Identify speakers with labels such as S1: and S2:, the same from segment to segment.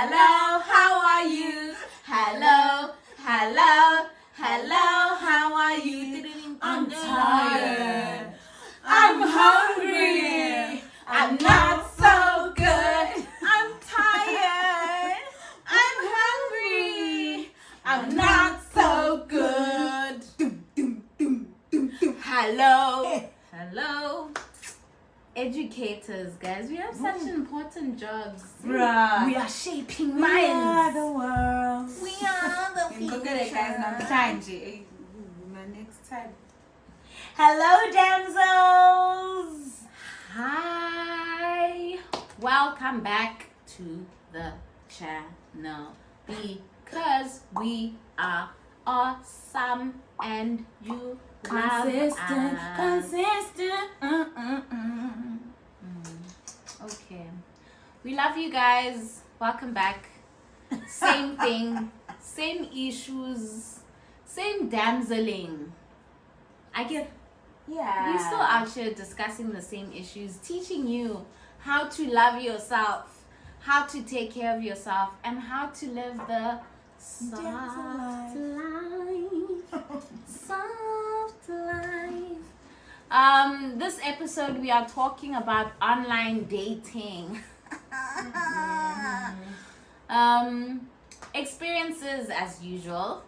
S1: Hello, how are you? Hello, hello, hello, how are you? I'm tired. I'm hungry. I'm not so good. I'm tired. I'm hungry. I'm not so good. Hello. Hello. Educators, guys, we have such important jobs.
S2: Bruh.
S1: We are shaping
S2: We
S1: minds.
S2: are the world.
S1: We are the future.
S2: Look at it, guys. My next time.
S1: Hello, Damsels. Hi. Welcome back to the channel because we are awesome and you
S2: Consistent.
S1: Okay. We love you guys. Welcome back. Same thing. Same issues. Same damseling. I get.
S2: Yeah.
S1: We're still out here discussing the same issues, teaching you how to love yourself, how to take care of yourself, and how to live the soft life. Soft life. This episode we are talking about online dating. Experiences as usual.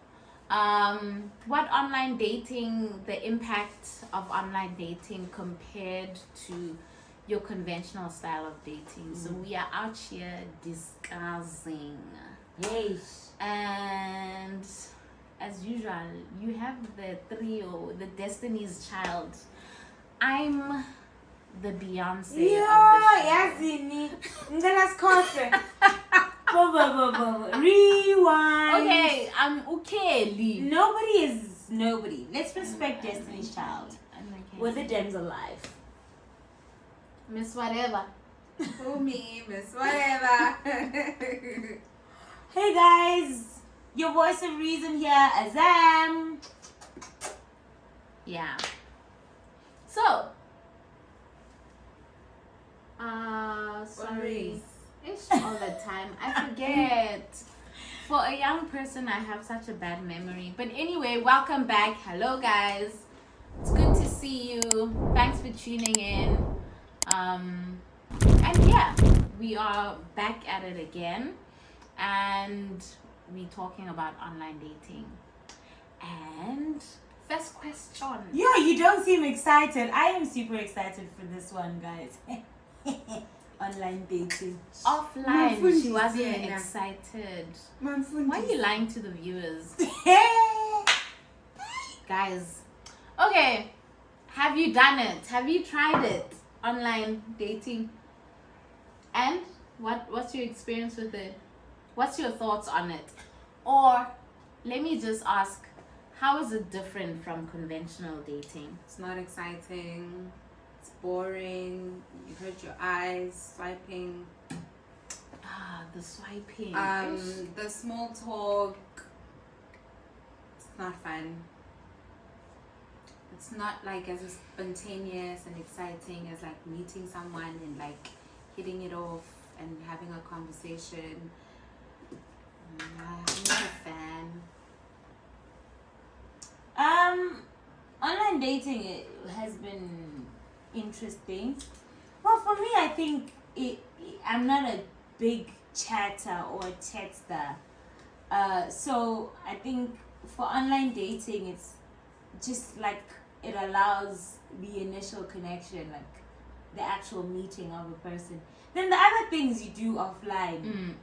S1: What online dating, the impact of online dating compared to your conventional style of dating. So we are out here discussing.
S2: Yes.
S1: And as usual, you have the trio, the Destiny's Child. I'm the Beyonce of the show.
S2: Rewind.
S1: Okay, I'm okay, Lee.
S2: Nobody. Let's respect Destiny's Child. We're the Dems alive.
S1: Miss Whatever.
S2: For me, Miss Whatever. Hey guys, your voice of reason here, Azam.
S1: Yeah. So, sorry. It's all the time. I forget. For a young person, I have such a bad memory. But anyway, welcome back. Hello, guys. It's good to see you. Thanks for tuning in. And yeah, we are back at it again. And we're talking about online dating. And first question.
S2: Yeah, you don't seem excited. I am super excited for this one, guys. Online dating.
S1: Offline, she wasn't excited. Why are you lying to the viewers? Guys, okay, have you done it? Have you tried it? Online dating? And what's your experience with it? What's your thoughts on it? Or let me just ask, how is it different from conventional dating?
S3: It's not exciting. It's boring. You hurt your eyes swiping.
S1: The swiping.
S3: The small talk. It's not fun. It's not like as spontaneous and exciting as like meeting someone and like hitting it off and having a conversation. I'm not a fan.
S2: Online dating has been interesting. Well, for me, I think I'm not a big chatter or texter. So I think for online dating, it's just like it allows the initial connection, like the actual meeting of a person. Then the other things you do offline.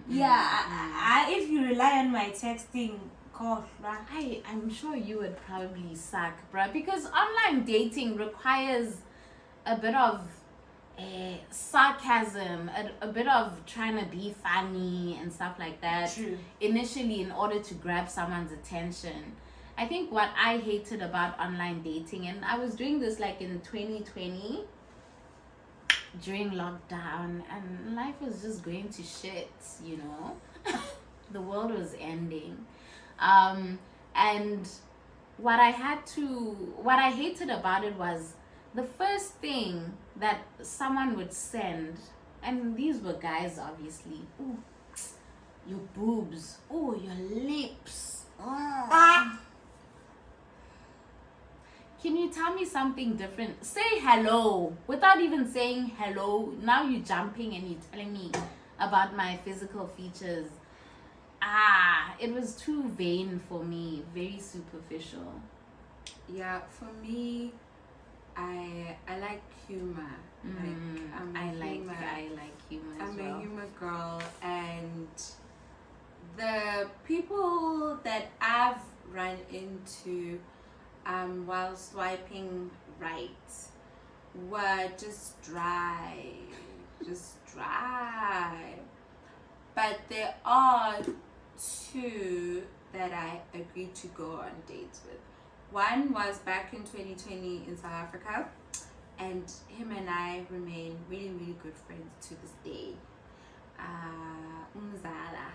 S2: If you rely on my texting call,
S1: I'm sure you would probably suck, bruh, because online dating requires a bit of sarcasm, a bit of trying to be funny and stuff like that.
S2: True.
S1: Initially, in order to grab someone's attention. I think what I hated about online dating, and I was doing this like in 2020 during lockdown, and life was just going to shit, you know. The world was ending. And what I hated about it was the first thing that someone would send, and these were guys obviously. Ooh, your boobs. Oh, your lips.
S2: Ah.
S1: Can you tell me something different? Say hello without even saying hello. Now you're jumping and you're telling me about my physical features. It was too vain for me. Very superficial.
S3: Yeah, for me, I like humor.
S1: I like humor as
S3: I'm
S1: well.
S3: a humor girl, and the people that I've run into while swiping right were just dry. But there are two that I agreed to go on dates with. One was back in 2020 in South Africa, and him and I remain really, really good friends to this day. Umzala.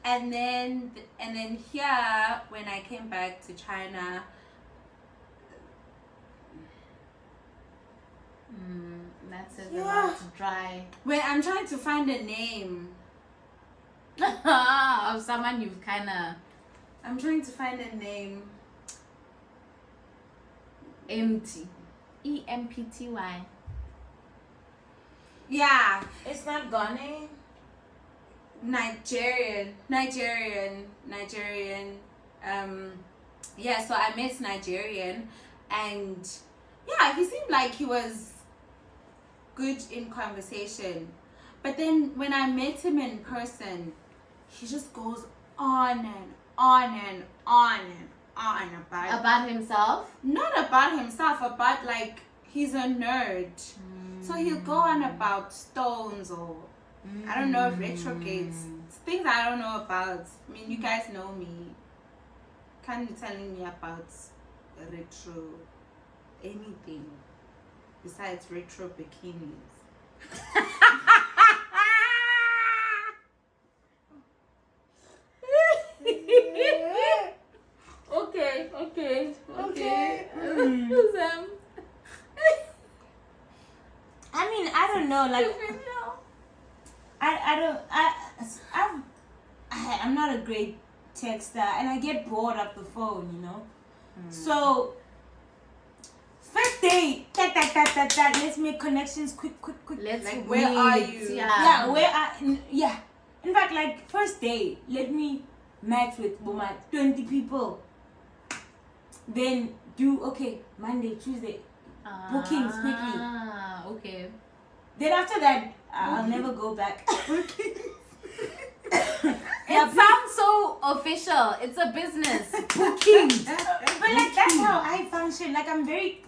S3: And then here, when I came back to China,
S1: That's a lot dry.
S3: wait, I'm trying to find a name.
S1: Of someone you've kind of
S3: I'm trying to find a name.
S1: empty. EMPTY.
S3: Yeah,
S2: It's not Ghana.
S3: Nigerian. Yeah, so I met Nigerian, and yeah, he seemed like he was good in conversation. But then when I met him in person, he just goes on and on and on and on
S1: About himself?
S3: not about himself, about like he's a nerd. So he'll go on about stones or I don't know, retrogrades, things I don't know about. I mean, you guys know me. Can't be telling me about retro anything besides retro bikinis. Okay.
S2: I mean, I don't know. Like, I'm not a great texter, and I get bored of the phone, you know. So first day, let's make connections quick.
S1: Let's
S3: Like, where are
S1: meet.
S3: you?
S2: Yeah. In fact, like first day, let me match with 20 people. Then do Monday, Tuesday, bookings quickly.
S1: Okay.
S2: Then after that, I'll never go back.
S1: It sounds so official. It's a business. Booking.
S2: But like that's how I function. Like I'm very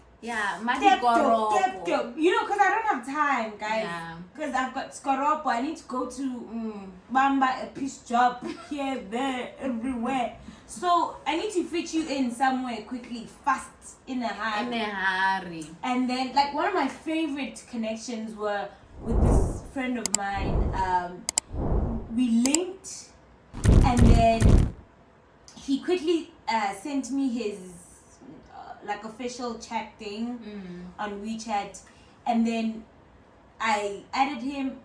S1: Madi
S2: tap
S1: goropo.
S2: you know, because I don't have time, guys.
S1: Yeah.
S2: Because I've got Skoropo. I need to go to Bamba, a piece job here, there, everywhere. So I need to fit you in somewhere quickly, fast, in a hurry. And then, like, one of my favorite connections were with this friend of mine. We linked, and then he quickly sent me his like official chat thing on WeChat, and then I added him,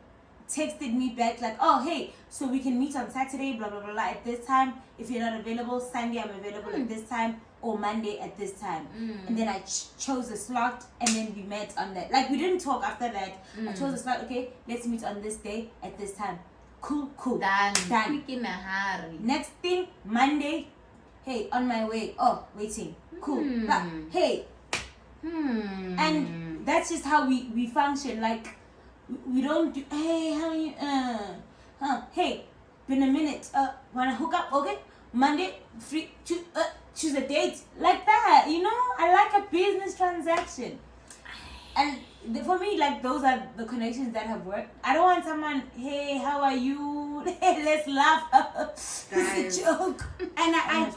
S2: texted me back like, oh hey, so we can meet on Saturday, blah blah blah, blah at this time. If you're not available, Sunday I'm available at this time, or Monday at this time. And then I chose a slot, and then we met on that. Like, we didn't talk after that. I chose a slot. Okay, let's meet on this day at this time. Cool.
S1: Done.
S2: Done.
S1: In a hurry.
S2: Next thing, Monday. Hey, on my way. Oh, waiting. Cool. Hey. And that's just how we function. Like, we don't do, hey, how are you? Hey, been a minute. Wanna hook up? Okay. Monday, free. Choose a date. Like that, you know? I like a business transaction. And for me, like, those are the connections that have worked. I don't want someone, hey, how are you? Hey, let's laugh. It's a joke.
S3: And I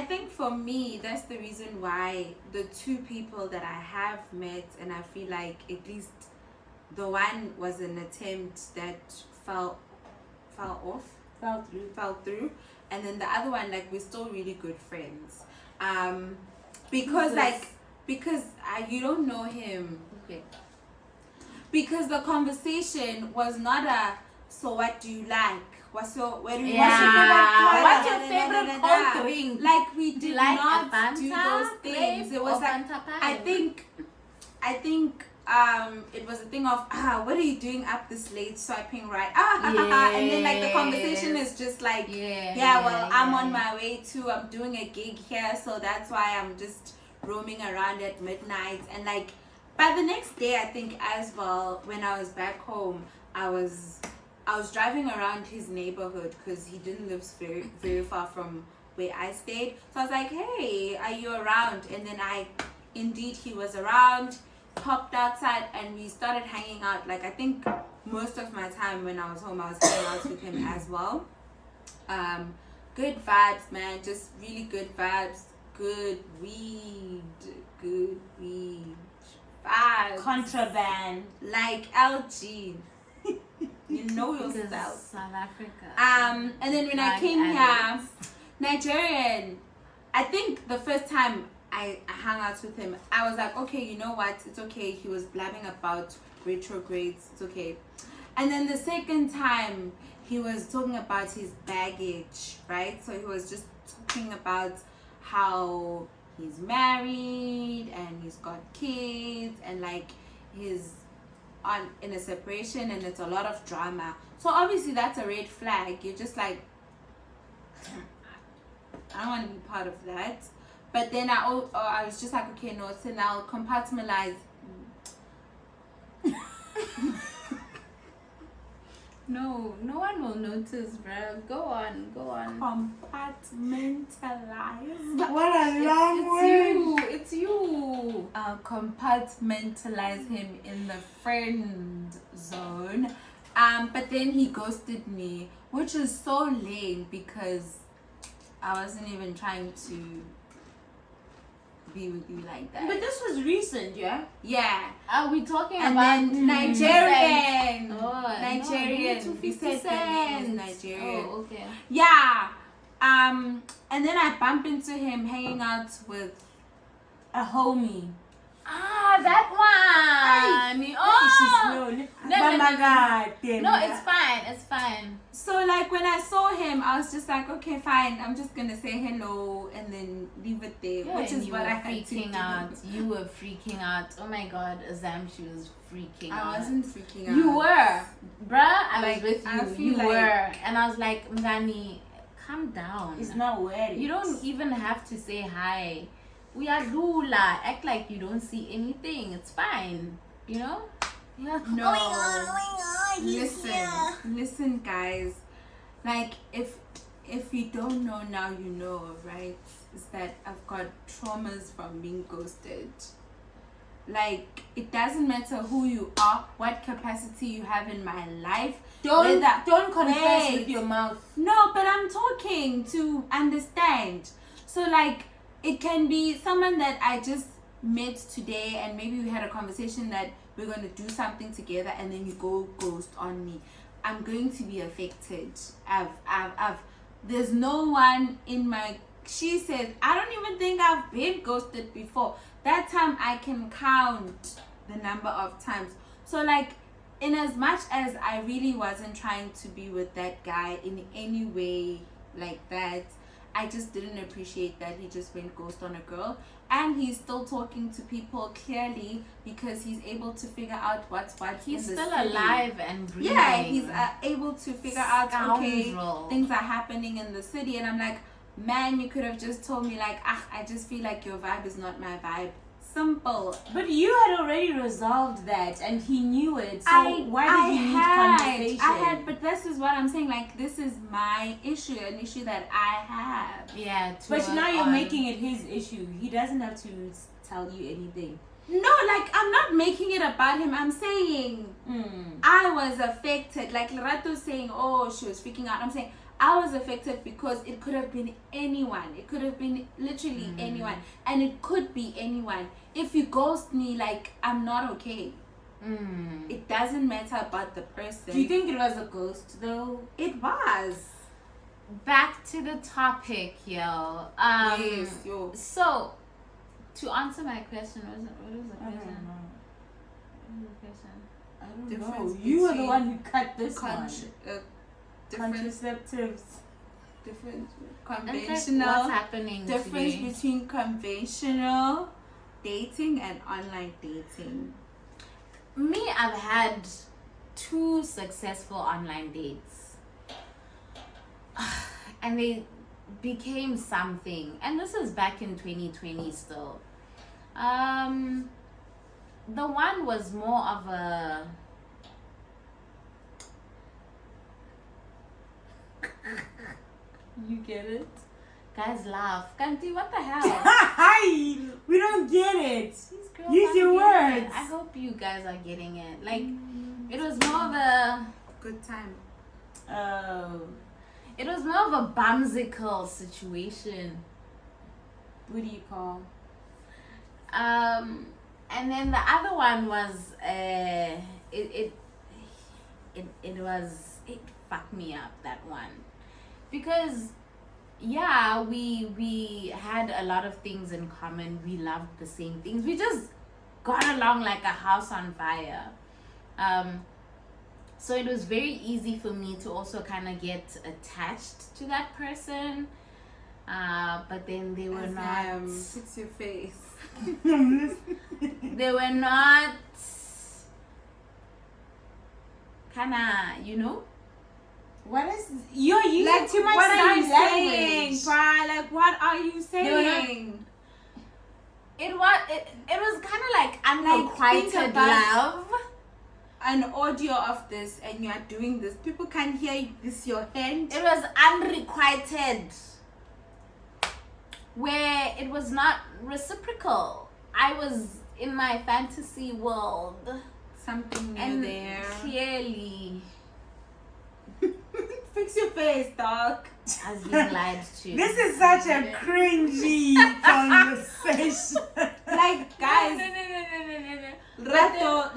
S3: think for me, that's the reason why the two people that I have met, and I feel like at least the one was an attempt that fell through, and then the other one, like, we're still really good friends. Because like because you don't know him.
S1: Okay.
S3: Because the conversation was not a, so what do you like? What's your favorite
S1: What's your
S3: color?
S1: favorite cold drink?
S3: Like we did
S1: like
S3: not
S1: a Fanta
S3: do those things.
S1: grape
S3: It was
S1: or
S3: like
S1: Fanta pie?
S3: I think it was a thing of what are you doing up this late swiping right? And then like the conversation is just like I'm on my way to, I'm doing a gig here, so that's why I'm just roaming around at midnight. And like by the next day, I think as well, when I was back home, I was driving around his neighborhood because he didn't live very, very far from where I stayed. So I was like, hey, are you around? And then indeed he was around, popped outside, and we started hanging out. Like I think most of my time when I was home, I was hanging out with him as well. Good vibes, man. Just really good vibes. Good weed. Vibes.
S2: Contraband.
S3: Like LG. You know yourself.
S1: South Africa.
S3: And then when I came here, Nigerian, I think the first time I hung out with him, I was like, okay, you know what? It's okay. He was blabbing about retrogrades. It's okay. And then the second time, he was talking about his baggage, right? So he was just talking about how he's married and he's got kids and like he's in a separation and it's a lot of drama. So obviously that's a red flag. You're just like, I don't want to be part of that. But then I was just like, okay, no, so now compartmentalize.
S1: No one will notice, bro. Go on.
S3: Compartmentalize.
S2: What a long word.
S1: It's you.
S3: I'll compartmentalize him in the friend zone. But then he ghosted me, which is so lame because I wasn't even trying to be with you like that.
S2: But this was recent, yeah?
S3: Yeah.
S1: Are we talking
S3: And
S1: about
S3: then Nigerian.
S1: Oh,
S3: Nigerian.
S1: No,
S3: He said the name is Nigerian.
S1: Oh, okay.
S3: Yeah. And then I bump into him hanging out with
S2: A homie.
S1: That one.
S2: Oh my God.
S1: No, it's fine.
S3: So like when I saw him, I was just like, okay, fine. I'm just gonna say hello and then leave it there,
S1: Yeah,
S3: which
S1: and
S3: is
S1: you
S3: what
S1: were
S3: I had to
S1: freaking
S3: do.
S1: out. You were freaking out. Oh my God, Azam, she was freaking out.
S3: I wasn't freaking out.
S1: You were, bruh. I
S3: Like,
S1: was with
S3: I
S1: you.
S3: feel
S1: You
S3: like-
S1: were, and I was like, Mgani, calm down.
S2: It's not weird.
S1: You don't even have to say hi. We are Lula. Act like you don't see anything. It's fine. You know? Yeah.
S3: No.
S2: Oh my God.
S3: Listen, guys. Like if you don't know now, you know, right? Is that I've got traumas from being ghosted. Like it doesn't matter who you are, what capacity you have in my life.
S2: Don't confess
S3: Wait.
S2: with your mouth.
S3: No, but I'm talking to understand. So like it can be someone that I just met today and maybe we had a conversation that we're going to do something together and then you go ghost on me. I'm going to be affected. There's no one in my, she said, I don't even think I've been ghosted before. That time I can count the number of times. So like in as much as I really wasn't trying to be with that guy in any way like that, I just didn't appreciate that he just went ghost on a girl. And he's still talking to people clearly because he's able to figure out what's what.
S1: He's
S3: in the
S1: still
S3: city.
S1: alive and breathing.
S3: Yeah, he's able to figure out, okay,
S1: Scoundrel.
S3: things are happening in the city. And I'm like, man, you could have just told me like, I just feel like your vibe is not my vibe. Simple.
S2: But you had already resolved that and he knew it. So why did he need conversation?
S3: I had, but this is what I'm saying. Like, this is my issue, an issue that I have.
S1: Yeah.
S2: But now you're making it his issue. He doesn't have to tell you anything.
S3: No, like, I'm not making it about him. I'm saying I was affected. Like, Lorato's saying, oh, she was freaking out. I'm saying I was affected because it could have been anyone. It could have been literally anyone. And it could be anyone. If you ghost me, like, I'm not okay. It doesn't matter about the person.
S2: Do you think it was a ghost though?
S3: It was.
S1: Back to the topic, yo.
S3: Yes, yo.
S1: So, To answer my question, what was the
S2: I don't
S1: question?
S2: know.
S1: What was the question?
S2: I don't
S3: Difference
S2: know. You were the
S3: between
S2: one who cut this one.
S3: Different,
S2: Contraceptives.
S3: different,
S1: It's like,
S3: conventional.
S1: what's happening
S3: Difference
S1: today?
S3: between conventional dating and online dating.
S1: Me, I've had 2 successful online dates. And they became something. And this is back in 2020 still. The one was more of a... You get it? Guys laugh. Kanti, what the hell?
S2: Hi! We don't get it.
S1: These girls
S2: Use
S1: aren't
S2: your
S1: getting it.
S2: words.
S1: I hope you guys are getting it. Like, it was more of a...
S3: Good time.
S2: Oh.
S1: It was more of a bumsicle situation.
S2: What do you call?
S1: And then the other one was it fucked me up, that one, because yeah, we had a lot of things in common. We loved the same things. We just got along like a house on fire. So it was very easy for me to also kind of get attached to that person. But then they were not.
S3: Fix your face.
S1: They were not kinda, you know.
S2: What is you're using
S3: Like,
S2: too much
S3: what are you
S2: sign
S3: saying,
S2: language?
S3: bruh? Like, what are you saying?
S1: It was kind of like unrequited
S3: think about-
S1: love.
S3: An audio of this, and you are doing this. People can hear this. Your hand.
S1: It was unrequited, where it was not reciprocal. I was in my fantasy world,
S3: Something new
S1: and
S3: there.
S1: clearly
S3: Fix your face, dog.
S1: I was being lied to.
S2: This is such a cringy conversation.
S3: Like, guys,
S1: no.
S3: Rato,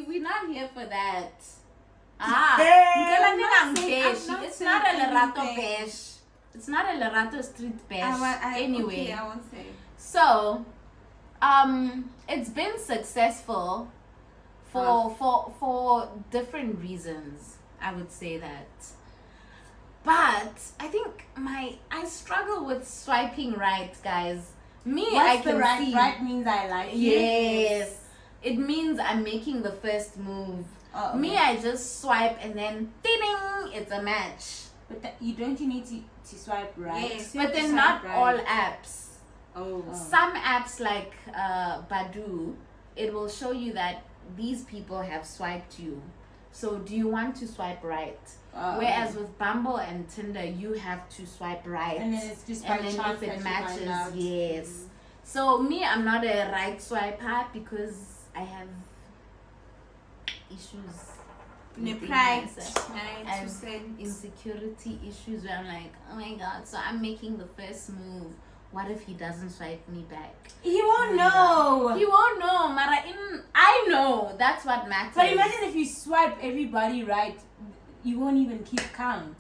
S1: We're not here for that.
S2: Hey,
S3: I'm not
S1: It's
S3: saying
S1: not a Lerato
S3: anything.
S1: bash. It's not a Lerato street bash. Anyway,
S3: okay, I won't say.
S1: so it's been successful for different reasons. I would say that. But I think I struggle with swiping right, guys. Me, I
S2: What's
S1: can
S2: the right?
S1: see.
S2: Right means I like you.
S1: Yes. It means I'm making the first move.
S2: Oh,
S1: Me,
S2: okay.
S1: I just swipe and then ding, it's a match.
S2: But you need to swipe right.
S3: Yes, you
S1: But
S3: have to
S1: then
S3: swipe
S1: not
S3: right.
S1: all apps.
S3: Oh.
S1: Some apps like Badu, it will show you that these people have swiped you. So do you want to swipe right? Whereas with Bumble and Tinder, you have to swipe right.
S2: And then it's just by
S1: and then
S2: chance
S1: if
S2: that
S1: it
S2: you
S1: matches,
S2: find out.
S1: yes. So me, I'm not a right swiper because I have issues.
S3: Ne
S1: within
S3: pride,
S1: myself.
S3: 9%.
S1: Insecurity issues where I'm like, oh my god, so I'm making the first move. What if he doesn't swipe me back?
S2: He won't know.
S1: He won't know, Mara. I know. That's what matters.
S2: But imagine if you swipe everybody right, you won't even keep count.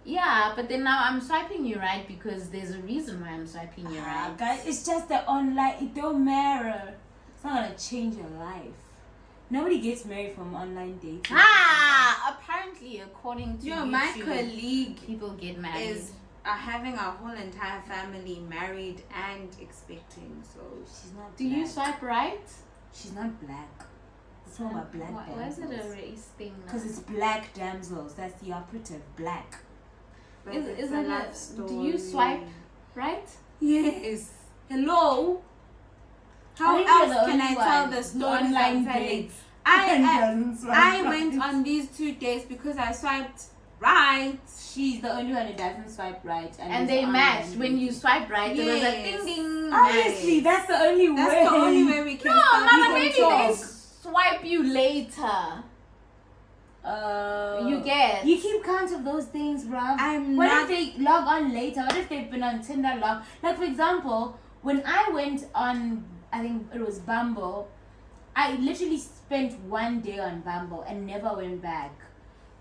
S1: Yeah, but then now I'm swiping you right because there's a reason why I'm swiping you right.
S2: Guys, it's just the online. It don't matter. It's not gonna change your life. Nobody gets married from online dating.
S1: Apparently, according to
S3: Yo, my
S1: YouTube,
S3: colleague
S1: people get married.
S3: is having a whole entire family married and expecting. So
S2: She's not.
S1: Do you
S2: black.
S1: swipe right?
S2: She's not black. It's all about black
S1: Why is it a
S2: damsels.
S1: race thing?
S2: Because it's black damsels. That's the operative. Black.
S3: but
S1: Is
S3: it's
S1: it
S3: a
S1: a-
S3: love
S1: do
S3: story.
S1: you swipe right?
S3: Yes. Hello.
S2: I
S3: How
S2: think you're
S3: else
S2: the
S3: can
S2: only
S3: I tell
S2: one.
S3: the
S2: The
S3: stories
S2: online
S3: I'm telling?
S2: dates.
S3: I
S2: I
S3: went on these 2 days because I swiped right.
S2: She's the only one who doesn't swipe right,
S1: And
S2: is
S1: they
S2: online
S1: matched. When you
S2: dating.
S1: swipe right, there was a
S3: Yes.
S1: ding ding.
S2: Obviously,
S3: Nice.
S2: that's the only way.
S3: That's the only way we can
S1: No,
S3: start.
S1: Mama,
S2: can
S1: maybe
S2: talk.
S1: they swipe you later. You get.
S2: You keep count of those things, bruv.
S3: I'm
S2: What
S3: not-
S2: if they log on later? What if they've been on Tinder long? Like, for example, when I went on, I think it was Bumble, I literally spent 1 day on Bumble and never went back.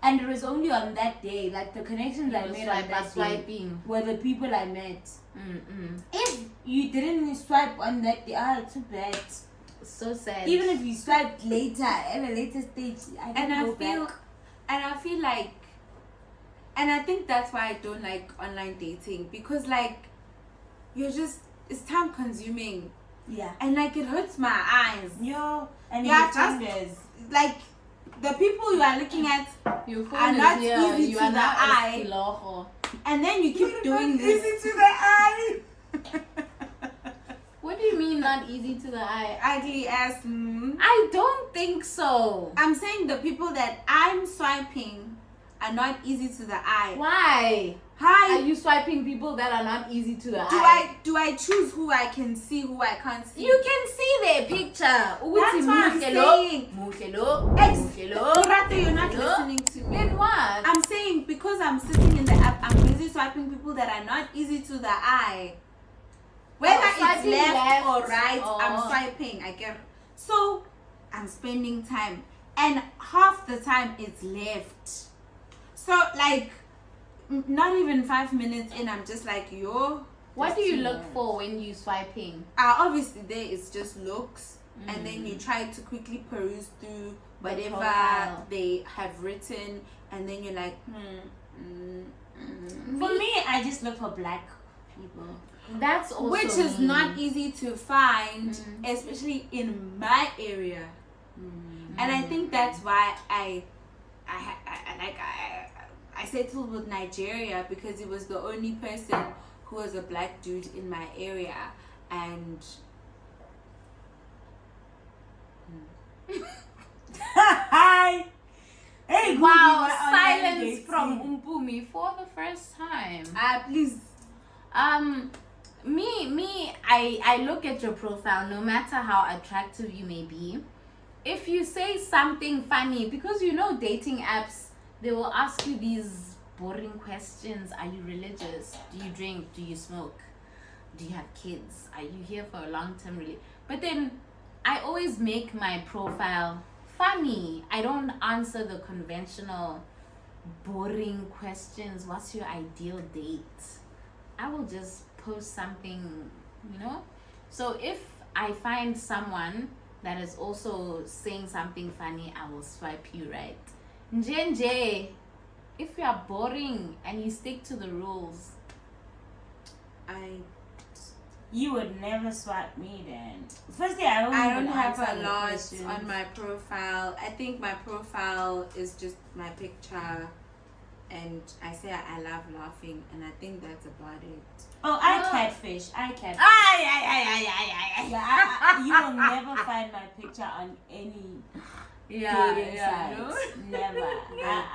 S2: And it was only on that day, like the connections I made on that day
S1: swiping.
S2: were the people I met.
S1: Mm-mm.
S2: If you didn't swipe on that day, too bad.
S1: So sad.
S2: Even if you swiped later, at a later stage,
S3: I feel like, and I think that's why I don't like online dating, because like it's time consuming.
S2: Yeah.
S3: And like it hurts my eyes.
S2: And
S3: just like the people you are looking at
S1: your phone
S3: are
S1: is
S3: not
S1: here.
S3: easy
S1: You
S3: to
S1: are
S3: the
S1: not
S3: eye.
S1: Loho.
S3: And then you keep doing this.
S2: Easy to the eye.
S1: What do you mean not easy to the eye?
S3: Ugly ass.
S1: I don't think so.
S3: I'm saying the people that I'm swiping are not easy to the eye.
S1: Why?
S3: Hi.
S1: Are you swiping people that are not easy to the eye?
S3: Do I choose who I can see, who I can't see?
S1: You can see their picture.
S3: That's what I'm saying. Rather, you're not listening to me.
S1: Then what?
S3: I'm saying because I'm sitting in the app, I'm busy swiping people that are not easy to the eye. Whether it's left or right, I'm swiping. I get. So I'm spending time, and half the time it's left. So like, not even 5 minutes in, I'm just like, yo.
S1: What do you look for when you swiping?
S3: Obviously there is just looks, and then you try to quickly peruse through whatever they have written, and then you're like,
S2: For me, I just look for black people.
S1: That's also
S3: which is not easy to find, especially in my area. And I think that's why I settled with Nigeria, because it was the only person who was a black dude in my area. And
S2: Hi. Hey,
S1: wow,
S2: Googie,
S1: silence from Umpumi for the first time.
S3: please.
S1: I look at your profile, no matter how attractive you may be. If you say something funny, because you know dating apps, they will ask you these boring questions. Are you religious? Do you drink? Do you smoke? Do you have kids? Are you here for a long-term relationship? But then I always make my profile funny. I don't answer the conventional boring questions. What's your ideal date? I will just post something, So if I find someone that is also saying something funny, I will swipe you right. Njenje, if you are boring and you stick to the rules,
S2: you would never swipe me then. Firstly, I
S3: don't have a lot on my profile. I think my profile is just my picture, and I say I love laughing, and I think that's about it.
S2: Oh, I catfish. Yeah, you will never find my picture on any dating sites. Never.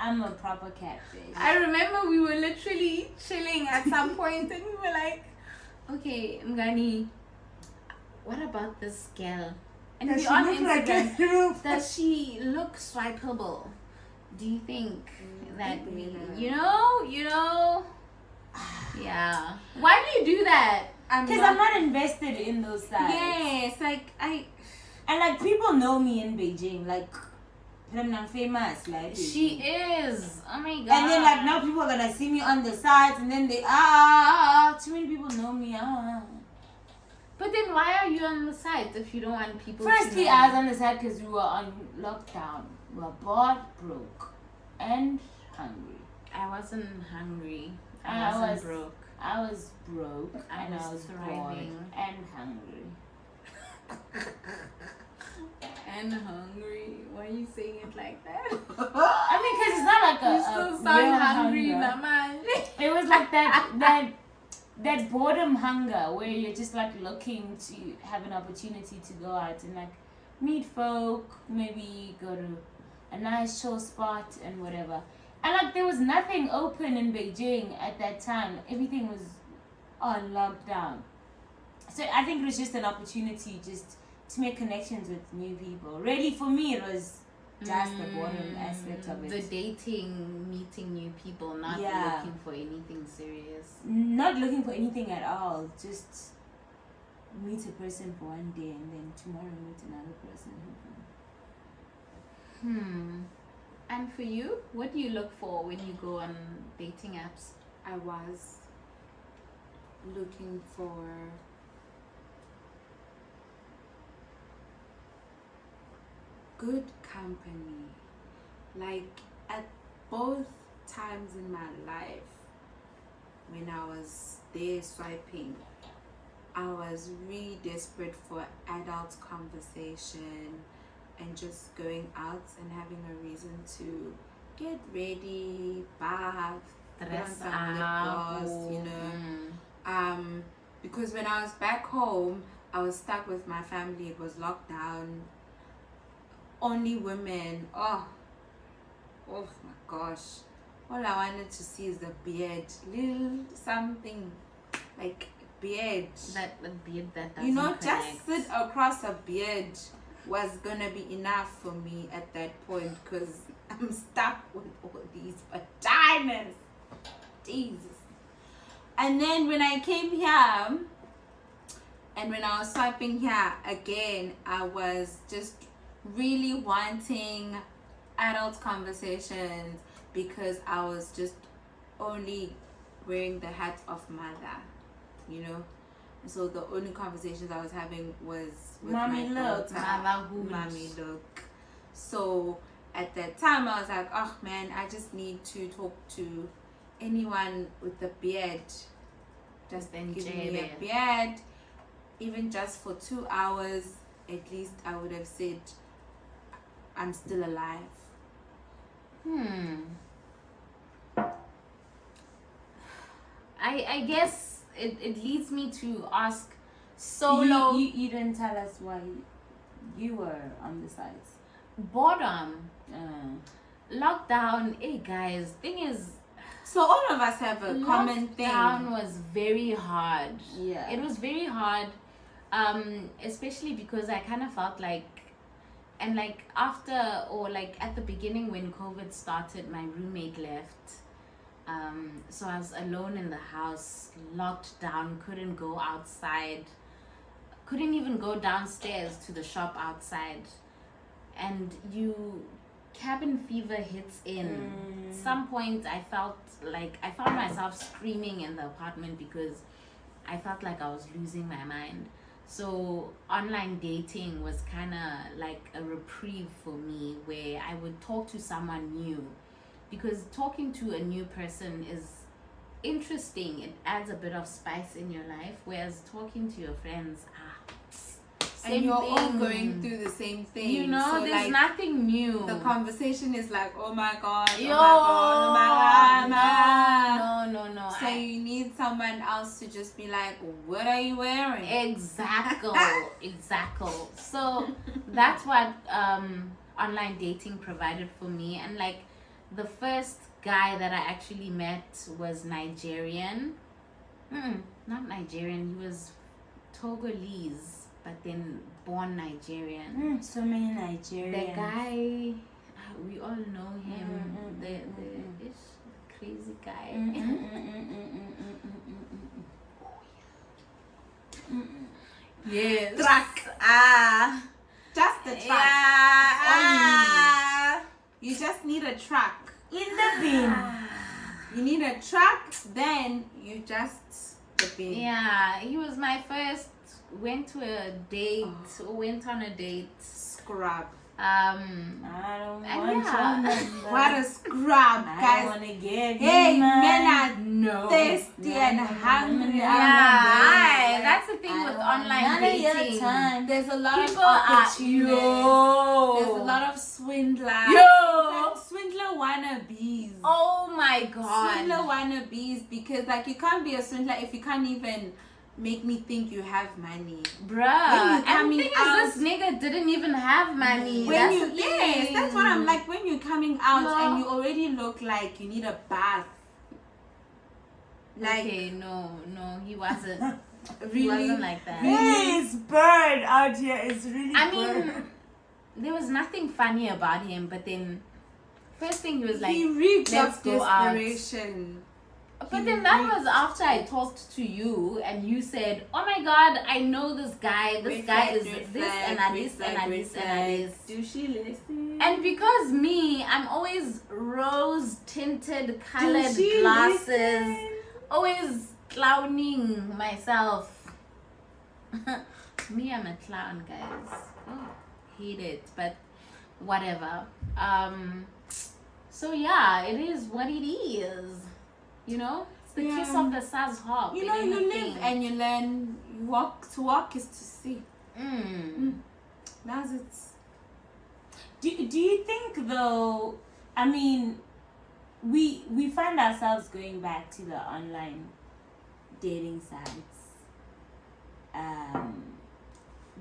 S2: I'm a proper catfish.
S1: I remember we were literally chilling at some point, and we were like, okay, Mgani, what about this girl? And we're on Instagram. Does she look swipeable? Do you think that yeah. Why do you do that?
S2: Because I'm not invested in those sites.
S3: Yes,
S2: and like people know me in Beijing, like I'm famous, like
S1: she is. Oh my god.
S2: And then like now people are gonna see me on the sites, and then they too many people know me.
S1: But then why are you on the site if you don't want people
S2: Firstly,
S1: to know?
S2: I was on the site because we were on lockdown. We were bored, broke, and hungry.
S1: I wasn't hungry. I was broke.
S2: I was broke and I was
S1: thriving
S2: bored and hungry.
S1: And hungry? Why are you saying it like that?
S2: I mean, because it's not like
S1: you still sound hungry, Naman.
S2: It was like that boredom hunger where you're just like looking to have an opportunity to go out and like meet folk, maybe go to a nice chill spot and whatever. And like there was nothing open in Beijing at that time. Everything was on lockdown. So I think it was just an opportunity just to make connections with new people. Really, for me, it was just the boredom aspect of it.
S1: The dating, meeting new people, not looking for anything serious.
S2: Not looking for anything at all. Just meet a person for one day and then tomorrow meet another person.
S1: And for you, what do you look for when you go on dating apps?
S3: I was looking for good company. Like at both times in my life, when I was there swiping, I was really desperate for adult conversation and just going out and having a reason to get ready, bath, put on
S1: Dress
S3: some lip
S1: up.
S3: gloss, you know. Because when I was back home, I was stuck with my family. It was lockdown. Only women. Oh my gosh. All I wanted to see is the beard. Little something like beard.
S1: That beard that doesn't
S3: You know,
S1: connect.
S3: just sit across a beard was gonna be enough for me at that point because I'm stuck with all these vaginas. Jesus. And then when I came here and when I was swiping here again, I was just really wanting adult conversations because I was just only wearing the hat of mother, you know. So the only conversations I was having was with
S2: Mommy
S3: my
S2: look,
S3: daughter.
S1: motherhood.
S3: Mommy look. So at that time I was like, oh man, I just need to talk to anyone with a beard. Just
S1: Then
S3: give
S1: J
S3: me a beard. Even just for 2 hours, at least I would have said I'm still alive.
S1: I guess it leads me to ask solo
S2: You didn't tell us why you were on the sites.
S1: boredom. Lockdown, hey guys, thing is
S3: So all of us have a common thing.
S1: lockdown was very hard.
S2: Yeah.
S1: It was very hard, especially because I kind of felt like, and like after or like at the beginning when COVID started, my roommate left. So I was alone in the house, locked down, couldn't go outside, couldn't even go downstairs to the shop outside. And cabin fever hits in. Some point I felt like I found myself screaming in the apartment because I felt like I was losing my mind. So online dating was kind of like a reprieve for me where I would talk to someone new, because talking to a new person is interesting. It adds a bit of spice in your life, whereas talking to your friends,
S3: And
S1: same
S3: you're all
S1: thing.
S3: going through the same thing.
S1: You know,
S3: so
S1: there's
S3: like,
S1: nothing new.
S3: the conversation is like, oh my god,
S1: Yo,
S3: oh my god, oh my god.
S1: no.
S3: So you need someone else to just be like, what are you wearing?
S1: Exactly. So that's what online dating provided for me. And like the first guy that I actually met was Nigerian. Not Nigerian. He was Togolese, but then born Nigerian.
S2: So many Nigerians.
S1: The guy, we all know him. The crazy guy. Yes.
S3: Truck. Just the truck.
S1: Yeah.
S3: You just need a truck.
S2: In the bin.
S3: You need a truck, then you just the bin.
S1: Yeah, he was my first. Went to a date. Went on a date.
S3: Scrub.
S2: I don't
S1: And
S2: want
S1: yeah.
S2: your number.
S3: What a scrub,
S2: I
S3: guys.
S2: want to give
S3: Hey,
S2: you
S3: men
S2: mine.
S3: are thirsty and hungry.
S1: Yeah, that's the thing
S2: I
S1: with
S2: don't want
S1: online
S2: none of your
S1: dating.
S2: time.
S3: There's a lot
S1: People
S3: of
S1: are
S3: opportunities. There's a lot of swindlers.
S1: Yo.
S3: Swindler wannabes.
S1: Oh my god.
S3: Swindler wannabes, because like you can't be a swindler if you can't even make me think you have money.
S1: Bruh.
S3: When you
S1: And the
S3: coming
S1: thing
S3: out-
S1: is, this nigga didn't even have money.
S3: When
S1: That's
S3: you
S1: the
S3: yes,
S1: thing.
S3: that's what I'm like. When you're coming out
S1: No.
S3: and you already look like you need a bath. Like
S1: Okay, no, he wasn't.
S3: really,
S1: He wasn't like that.
S2: This bird out here is really
S1: I
S2: bird.
S1: mean, there was nothing funny about him, but then first thing he was like,
S3: he reeked
S1: let's
S3: of
S1: go out.
S3: desperation.
S1: But then that was after I talked to you and you said, "Oh my God, I know this guy. This guy is this and that, this and that, this and that, this."
S3: Do she listen?
S1: And because me, I'm always rose-tinted, colored glasses,
S3: Listen?
S1: always clowning myself. Me, I'm a clown, guys. Oh, hate it, but whatever. So yeah, it is what it is. You know, it's the kiss of the Saz hop.
S3: You know, you live and you learn. You walk. To walk is to see. That's it.
S2: Do you think though? I mean, we find ourselves going back to the online dating sites.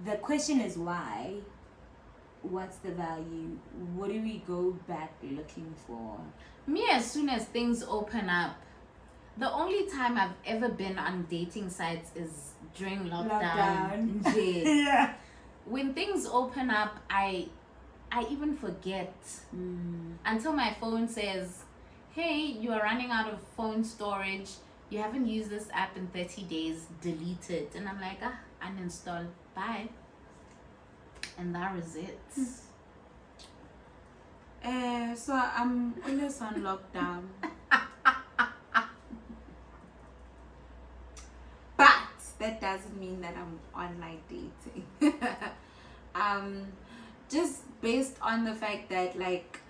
S2: The question is why. What's the value? What do we go back looking for?
S1: Me, as soon as things open up, the only time I've ever been on dating sites is during lockdown.
S2: Yeah.
S1: When things open up, I even forget until my phone says, "Hey, you are running out of phone storage. You haven't used this app in 30 days. Delete it." And I'm like, uninstall. Bye. And that is it.
S3: So I'm always on lockdown. But that doesn't mean that I'm online dating. Just based on the fact that like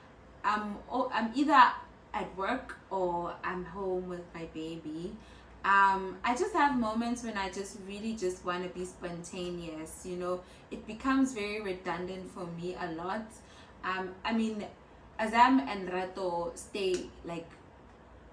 S3: I'm either at work or I'm home with my baby. I just have moments when I just really just want to be spontaneous, you know. It becomes very redundant for me a lot. I mean, Azam and Rato stay like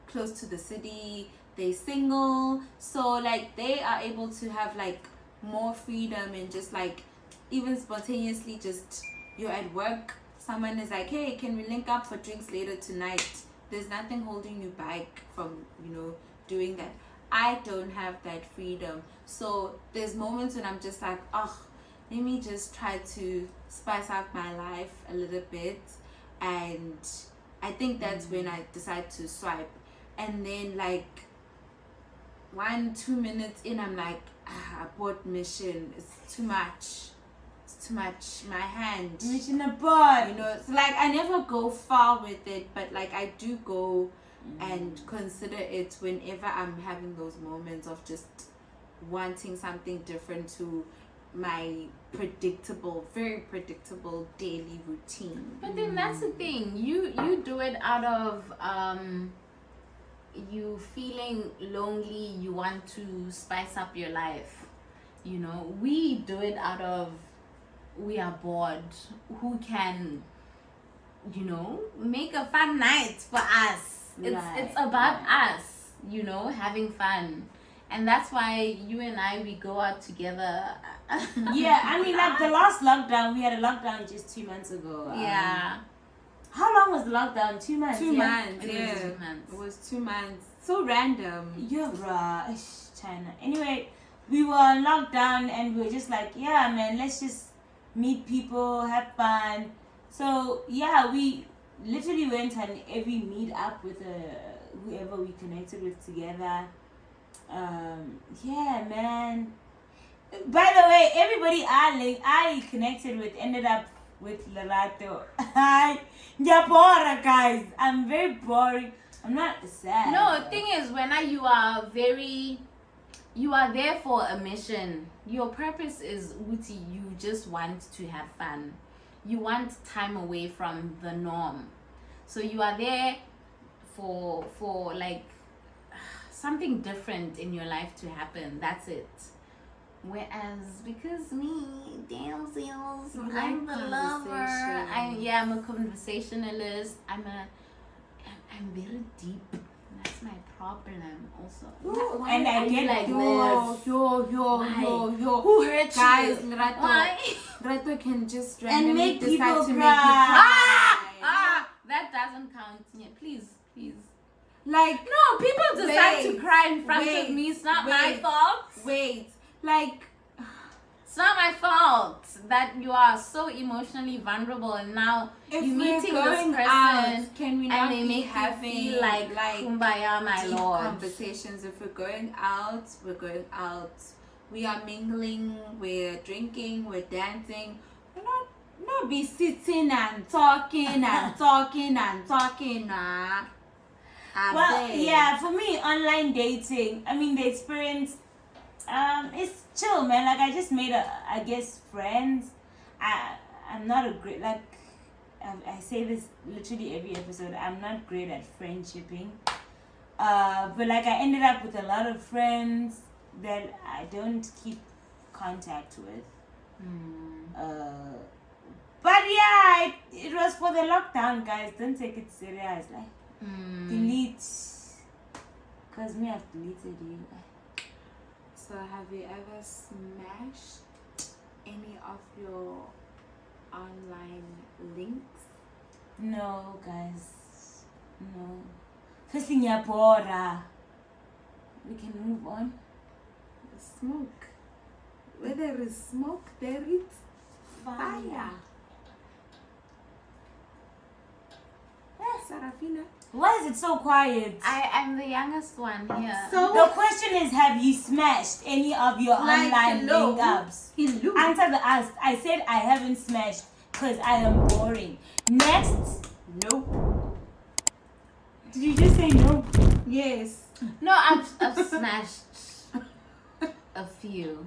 S3: close to the city. They single, so like they are able to have like more freedom and just like even spontaneously just you're at work, someone is like, "Hey, can we link up for drinks later tonight?" There's nothing holding you back from, you know, doing that. I don't have that freedom. So there's moments when I'm just like, oh, let me just try to spice up my life a little bit. And I think that's when I decide to swipe. And then like 1-2 minutes in, I'm like, abort mission. It's too much. It's too much. My hand.
S2: Mission abort.
S3: You know, so like I never go far with it, but like I do go and consider it whenever I'm having those moments of just wanting something different to my very predictable daily routine.
S1: But then that's the thing. You do it out of you feeling lonely. You want to spice up your life. You know, we do it out of we are bored. Who can, you know, make a fun night for us? It's about us, you know, having fun. And that's why you and I, we go out together.
S2: Yeah, I mean, like the last lockdown, we had a lockdown just 2 months ago.
S1: Yeah.
S2: How long was the lockdown? 2 months?
S3: 2 months,
S1: It
S3: yeah.
S1: was 2 months.
S3: It was 2 months. So random.
S2: Yeah, bruh. China. Anyway, we were on lockdown and we were just like, yeah, man, let's just meet people, have fun. So, yeah, we literally went on every meet up with whoever we connected with together. Yeah, man. By the way, everybody I connected with ended up with Lerato. You're boring, guys. I'm very boring. I'm not sad.
S1: No, the thing is, when you are there for a mission. Your purpose is, Uti, you just want to have fun. You want time away from the norm. So you are there for like something different in your life to happen. That's it. Whereas because me, Damsels, I'm the lover. I'm a conversationalist. I'm very deep. That's my problem also.
S2: Why and I get
S1: like
S2: yo.
S1: Who hurt
S3: guys,
S1: you?
S3: Rato can just
S2: and
S3: randomly
S2: make
S3: decide
S2: people
S3: to
S2: cry.
S3: make you cry.
S1: That doesn't count. Yeah, please.
S3: Like
S1: No, people decide to cry in front of me. It's not my fault.
S3: Wait, like
S1: It's not my fault that you are so emotionally vulnerable, and now
S2: If
S1: you're
S2: we're
S1: meeting this
S2: going
S1: person
S2: out, can we not
S1: and they
S2: be
S1: make you
S2: having
S1: feel like kumbaya, my
S3: deep
S1: lord.
S3: conversations? If we're going out, we're going out. We are mingling, we're drinking, we're dancing. We're not be sitting and talking and talking and talking.
S2: Well, yeah, for me, online dating, I mean, the experience, it's chill, man. Like, I just made I guess, friends. I'm not a great, like, I say this literally every episode, I'm not great at friendshipping. But, like, I ended up with a lot of friends that I don't keep contact with. But, yeah, it was for the lockdown, guys. Don't take it serious. Like, delete, because me, I've deleted you.
S3: So have you ever smashed any of your online links?
S2: No, guys, no. First thing, Yapora. We can move on.
S3: Smoke. Where there is smoke, there is fire. Sarafina.
S2: Why is it so quiet?
S1: I'm the youngest one here.
S3: So
S2: The question is, have you smashed any of your
S3: Like,
S2: online
S3: hello?
S2: link ups?
S3: hello.
S2: Answer the ask. I said I haven't smashed because I am boring. Next.
S3: Nope.
S2: Did you just say no?
S3: Yes.
S1: No, I've smashed a few.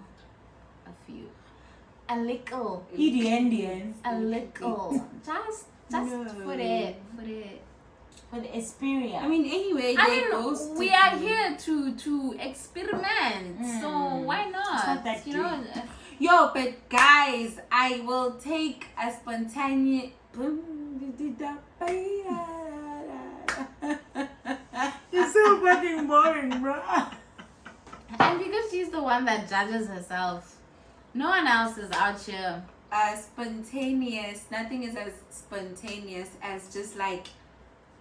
S1: A little.
S2: Indians.
S1: A little. Just
S3: No.
S1: for it.
S2: For the experience.
S3: I mean, anyway,
S1: I
S3: they
S1: mean,
S3: ghosted
S1: we are
S3: you.
S1: here to experiment. So why not?
S2: It's not that
S1: you know,
S3: Yo, but guys, I will take a spontaneous.
S2: You're so fucking boring, bro.
S1: and because she's the one that judges herself, no one else is out here.
S3: Spontaneous. Nothing is as spontaneous as just like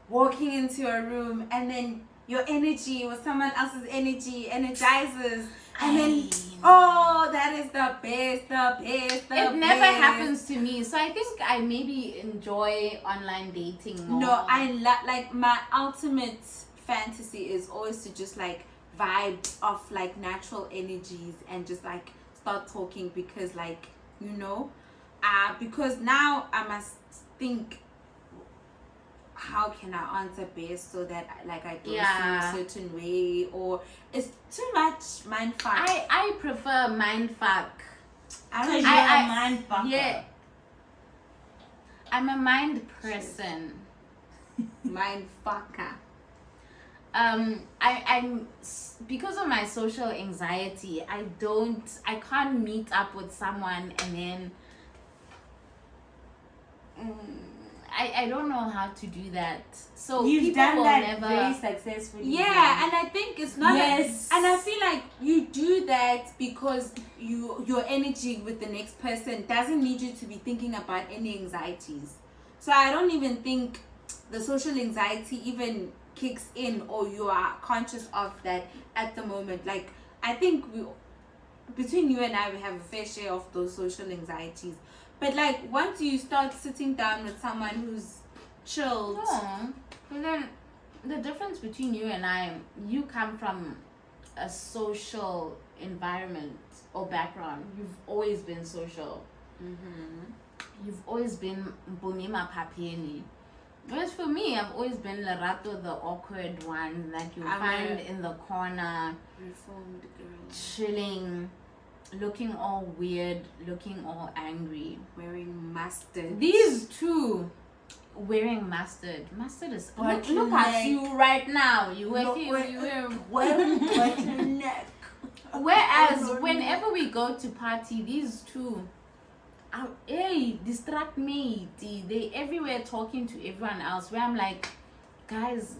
S3: walking into a room and then your energy or someone else's energy energizes, and then that is the best.
S1: It never happens to me, so I think I maybe enjoy online dating more.
S3: No, I like my ultimate fantasy is always to just like vibe off like natural energies and just like start talking, because like, you know, because now I must think, how can I answer best so that like I don't seem a certain way, or it's too much mind fuck.
S1: I prefer mind fuck.
S2: Because you're a mind fucker.
S1: Yeah. I'm a mind person.
S3: Mind fucker.
S1: I'm because of my social anxiety, I can't meet up with someone and then I don't know how to do that. So
S2: You've
S1: people
S2: done
S1: will
S2: that
S1: never
S2: very successfully.
S3: Yeah, and I think it's not.
S2: Yes.
S3: And I feel like you do that because your energy with the next person doesn't need you to be thinking about any anxieties. So I don't even think the social anxiety even kicks in, or you are conscious of that at the moment. Like, I think between you and I, we have a fair share of those social anxieties. But like, once you start sitting down with someone who's chilled.
S1: No. But then the difference between you and I, you come from a social environment or background. You've always been social. You've always been Bonima Papieni. Whereas for me, I've always been Lerato, the awkward one that you find in the corner,
S3: Reformed girl.
S1: chilling, looking all weird, looking all angry.
S3: Wearing mustard.
S1: These two wearing mustard. Mustard is look at you right now. You
S2: Wearing bottleneck.
S1: Whereas whenever we go to party, these two distract me. They everywhere talking to everyone else, where I'm like, guys,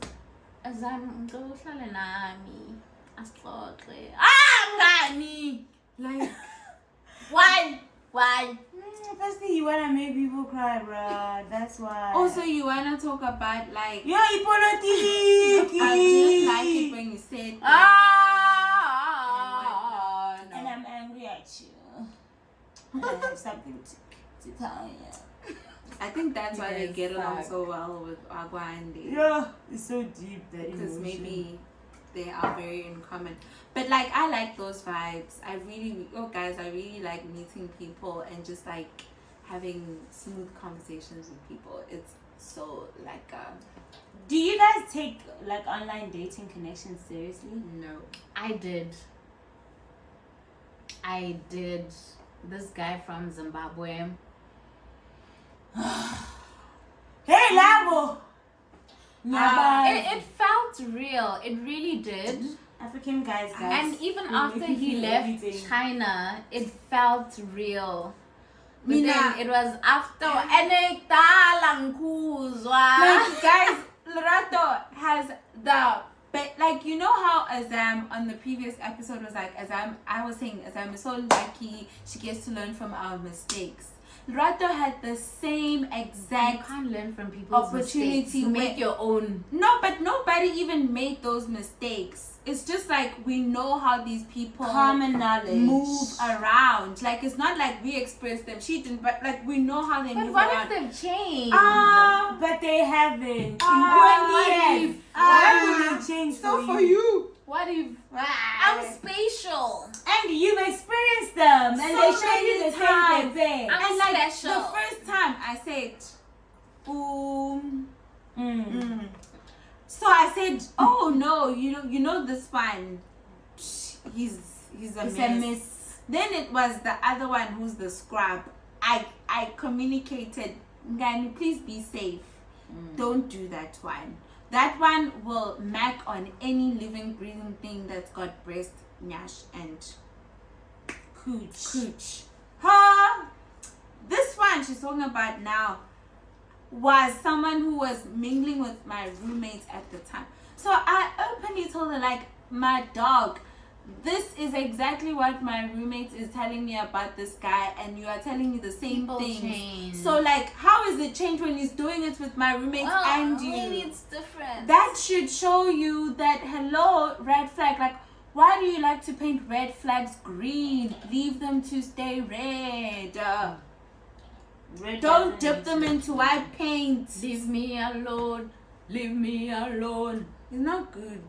S1: as I'm go
S3: Like,
S1: why?
S2: First thing, you wanna make people cry, bruh. That's why.
S3: also you wanna talk about like,
S2: You're hypocritic.
S3: I didn't like it when you said
S1: Ah!
S2: And I'm angry at you. I have something to tell you.
S3: I think that's why they
S2: Yes,
S3: get along
S2: fuck.
S3: so well with Agua and Dave.
S2: Yeah, it's so deep that
S3: Because
S2: emotion.
S3: maybe they are very in common. But like I like those vibes. I really like meeting people and just like having smooth conversations with people. It's so like
S2: Do you guys take like online dating connections seriously?
S3: no.
S1: I did. This guy from Zimbabwe.
S2: Hey, Labo!
S1: It felt real. It really did.
S2: African guys.
S1: And even
S2: we
S1: after
S2: make you
S1: he
S2: feel
S1: left
S2: everything.
S1: China, it felt real. But
S3: Mina-
S1: then it was after
S3: Like guys, Lorato has the like you know how Azam on the previous episode was like I was saying Azam is so lucky she gets to learn from our mistakes. Lorato had the same
S1: You
S3: exact
S1: can't learn from people's
S3: opportunity
S1: mistakes. You make
S3: where-
S1: your own.
S3: No, but nobody even made those mistakes. It's just like we know how these people
S2: Common knowledge.
S3: move around. Like it's not like we express them. She didn't, but like we know how they
S1: But
S3: move
S1: what
S3: around.
S1: if they've changed?
S2: But they haven't.
S1: what
S2: In 20 years.
S1: if-
S2: Why would they change for you?
S1: What if
S3: I'm
S1: I'm spatial?
S2: And you've experienced them. And
S3: So
S2: they show you
S3: many
S2: the
S3: times.
S2: same thing.
S1: I'm
S3: and like
S1: special.
S3: the first time I said, so I said, oh no, you know this one, he's a
S2: It's a
S3: mess.
S2: miss.
S3: Then it was the other one who's the scrub. I communicated, Ngani, please be safe. Don't do that one. That one will mac on any living, breathing thing that's got breast, nyash, and cooch. This one she's talking about now was someone who was mingling with my roommates at the time. So I openly told her, like, my dog, this is exactly what my roommate is telling me about this guy, and you are telling me the same
S1: People
S3: things.
S1: change.
S3: So like, how is it changed when he's doing it with my roommates and you?
S1: Maybe it's different.
S3: That should show you that, hello, red flag. Like, why do you like to paint red flags green? Leave them to stay red. Don't dip them into white paint.
S1: Leave me alone. Leave me alone.
S3: It's not good.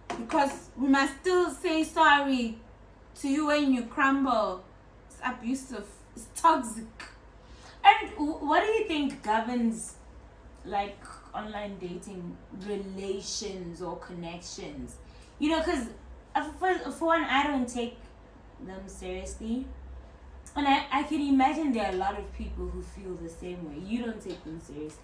S3: Because we must still say sorry to you when you crumble. It's abusive. It's toxic.
S2: And what do you think governs like online dating relations or connections? You know, because for one, I don't take them seriously. And I can imagine there are a lot of people who feel the same way. You don't take them seriously.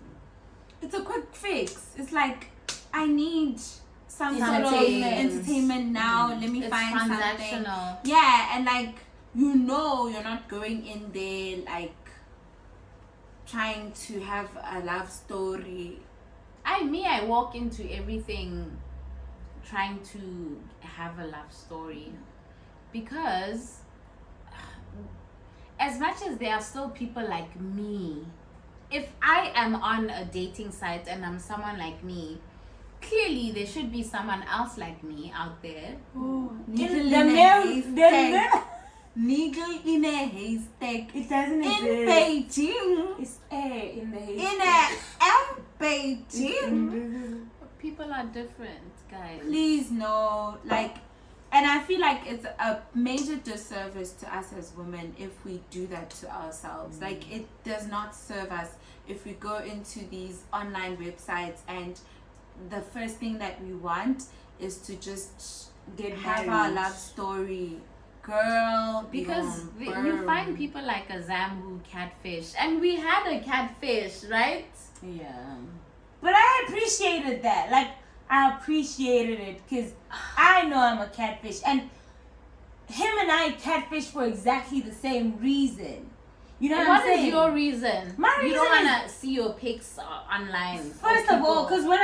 S3: It's a quick fix. It's like, I need some sort of
S1: Entertainment.
S3: entertainment now. Let me
S1: It's
S3: find something.
S1: transactional.
S3: Yeah, and like, you know, you're not going in there like trying to have a love story.
S1: I walk into everything trying to have a love story, because as much as there are still people like me, if I am on a dating site and I'm someone like me, clearly there should be someone else like me out there.
S3: Needle
S2: The
S3: in a
S2: male,
S3: haystack. Needle in a haystack.
S2: it doesn't
S3: In
S2: exist.
S3: Beijing.
S2: It's air in the
S3: In
S2: haystack.
S3: a Beijing.
S1: People are different, guys.
S3: Please no, like, and I feel like it's a major disservice to us as women if we do that to ourselves. Like, it does not serve us if we go into these online websites and the first thing that we want is to just
S2: Get
S3: have
S2: married.
S3: our love story. Girl,
S1: Because
S3: you
S1: you find people like Azam who catfish, and we had a catfish, right?
S2: Yeah. But I appreciated that. Like, I appreciated it because I know I'm a catfish. And him and I catfish for exactly the same reason. You know what I'm
S1: What is
S2: saying?
S1: your reason?
S2: My
S1: You don't
S2: reason
S1: want to see your pics online.
S2: First of all, because when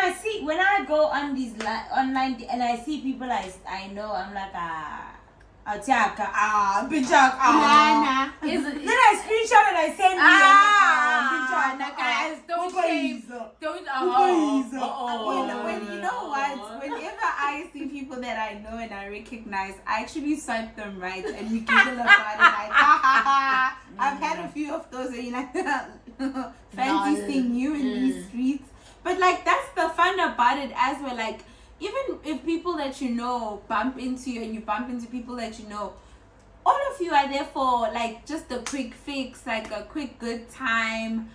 S2: I go on these online and I see people I know, I'm like, attack, bitchak,
S1: Is
S2: Then
S1: it,
S2: I screenshot and I send
S1: nah, guys, don't shame. Don't.
S3: when you know what? Whenever I see people that I know and I recognize, I actually swipe them right and we giggle about it like, ha ha ha. you know bump into you and you bump into people that you know, all of you are there for like just a quick fix, like a quick good time,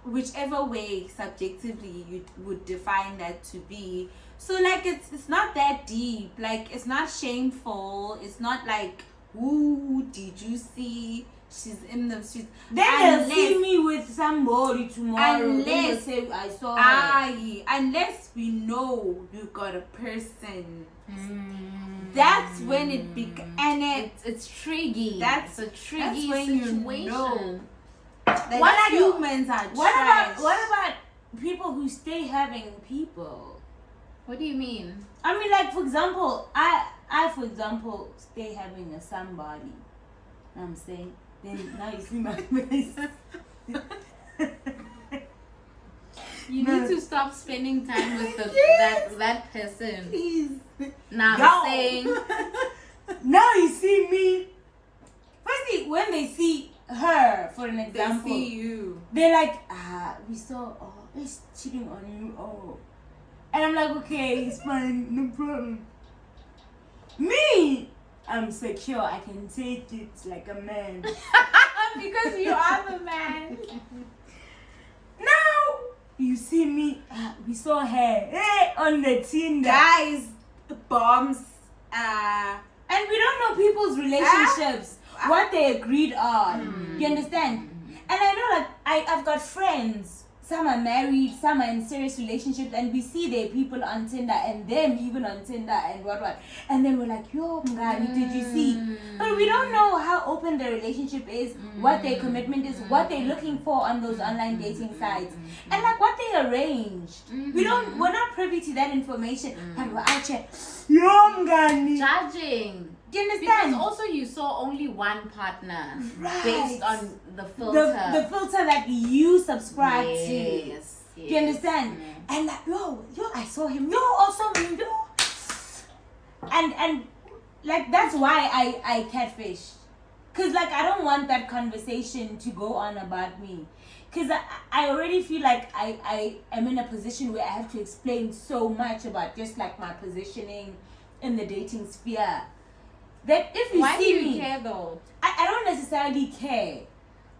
S3: whichever way subjectively you would define that to be. So like it's not that deep, like it's not shameful, it's not like, ooh, did you see she's in the streets?
S2: Then they'll see me with somebody tomorrow. Then they'll say I saw her.
S3: Unless we know you got a person. That's when it and
S1: it's tricky.
S3: That's
S1: a tricky
S3: when
S1: situation.
S3: You know
S2: What
S3: humans are trash.
S2: What about people who stay having people?
S1: What do you mean?
S2: I mean, like, for example, I for example stay having a somebody. You know what I'm saying, then now you see my face.
S1: You need to stop spending time with that person.
S3: Please.
S1: Now I'm saying.
S2: Now you see me. Firstly, when they see her, for an example,
S3: They see you.
S2: they're like, we saw, he's cheating on you, and I'm like, okay, it's fine, no problem. Me, I'm secure, I can take it like a man.
S1: Because you are the man.
S2: Now you see me, we saw her on the Tinder.
S3: Guys, the bombs.
S2: And we don't know people's relationships, what they agreed on. You understand? And I know, like, I've got friends. Some are married, some are in serious relationships, and we see their people on Tinder and them even on Tinder and what. And then we're like, yo, Mngani, did you see? But we don't know how open their relationship is, what their commitment is, what they're looking for on those online dating sites, and like what they arranged. We're not privy to that information, but we're out here, yo, Mngani.
S1: Judging.
S2: Do you understand?
S1: Because also you saw only one partner
S2: Right.
S1: based on the filter.
S2: The filter that you subscribe to.
S1: Yes.
S2: Do you understand? And like, yo, I saw him. Yo, also me. Yo. And like that's why I catfish. Cause like I don't want that conversation to go on about me. Cause I already feel like I am in a position where I have to explain so much about just like my positioning in the dating sphere. That if you
S1: Why
S2: see
S1: do you
S2: me,
S1: care though?
S2: I don't necessarily care.